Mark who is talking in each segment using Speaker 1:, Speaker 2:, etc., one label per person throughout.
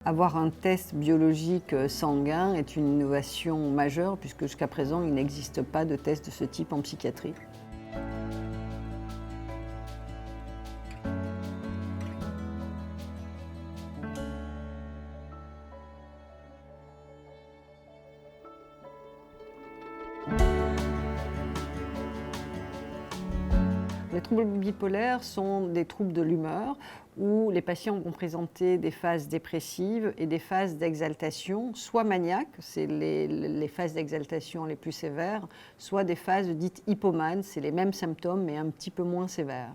Speaker 1: Avoir un test biologique sanguin est une innovation majeure puisque jusqu'à présent, il n'existe pas de test de ce type en psychiatrie. Les troubles bipolaires sont des troubles de l'humeur où les patients vont présenter des phases dépressives et des phases d'exaltation, soit maniaques, c'est les phases d'exaltation les plus sévères, soit des phases dites hypomanes, c'est les mêmes symptômes mais un petit peu moins sévères.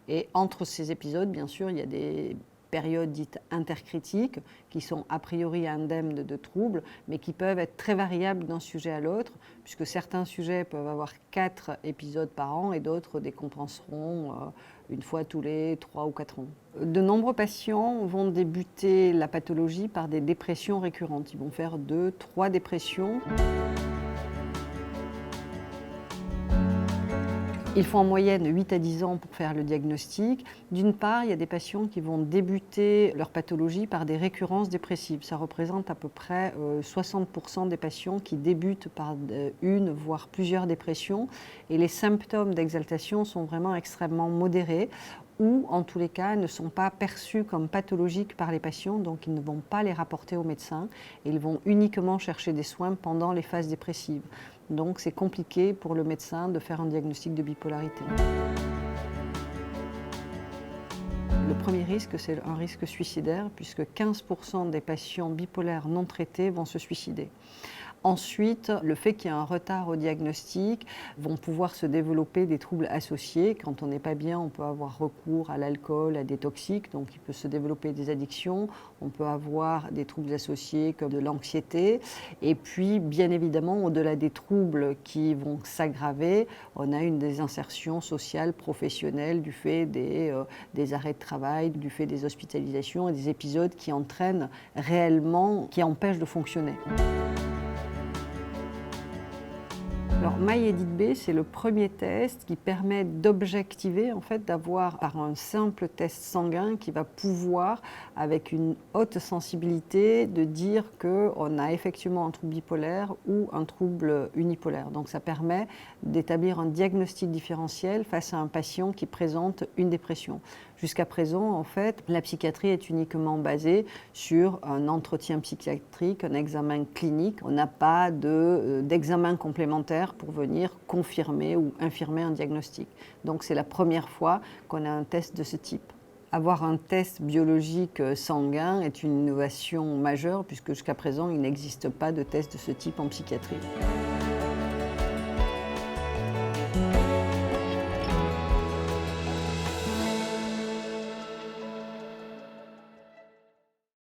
Speaker 1: Et entre ces épisodes, bien sûr, il y a des périodes dites intercritiques qui sont a priori indemnes de troubles, mais qui peuvent être très variables d'un sujet à l'autre, puisque certains sujets peuvent avoir 4 épisodes par an et d'autres décompenseront une fois tous les 3 ou 4 ans. De nombreux patients vont débuter la pathologie par des dépressions récurrentes. Ils vont faire 2, 3 dépressions. Il faut en moyenne 8 à 10 ans pour faire le diagnostic. D'une part, il y a des patients qui vont débuter leur pathologie par des récurrences dépressives. Ça représente à peu près 60% des patients qui débutent par une, voire plusieurs dépressions. Et les symptômes d'exaltation sont vraiment extrêmement modérés ou, en tous les cas, ne sont pas perçus comme pathologiques par les patients, donc ils ne vont pas les rapporter au médecin et ils vont uniquement chercher des soins pendant les phases dépressives. Donc c'est compliqué pour le médecin de faire un diagnostic de bipolarité. Le premier risque, c'est un risque suicidaire, puisque 15% des patients bipolaires non traités vont se suicider. Ensuite, le fait qu'il y ait un retard au diagnostic, vont pouvoir se développer des troubles associés. Quand on n'est pas bien, on peut avoir recours à l'alcool, à des toxiques, donc il peut se développer des addictions. On peut avoir des troubles associés comme de l'anxiété. Et puis, bien évidemment, au-delà des troubles qui vont s'aggraver, on a une désinsertion sociale, professionnelle, du fait des arrêts de travail, du fait des hospitalisations et des épisodes qui entraînent réellement, qui empêchent de fonctionner. Alors, MyEditB, c'est le premier test qui permet d'objectiver, en fait, d'avoir par un simple test sanguin qui va pouvoir, avec une haute sensibilité, de dire qu'on a effectivement un trouble bipolaire ou un trouble unipolaire. Donc ça permet d'établir un diagnostic différentiel face à un patient qui présente une dépression. Jusqu'à présent, en fait, la psychiatrie est uniquement basée sur un entretien psychiatrique, un examen clinique. On n'a pas d'examen complémentaire pour venir confirmer ou infirmer un diagnostic. Donc c'est la première fois qu'on a un test de ce type. Avoir un test biologique sanguin est une innovation majeure puisque jusqu'à présent, il n'existe pas de test de ce type en psychiatrie.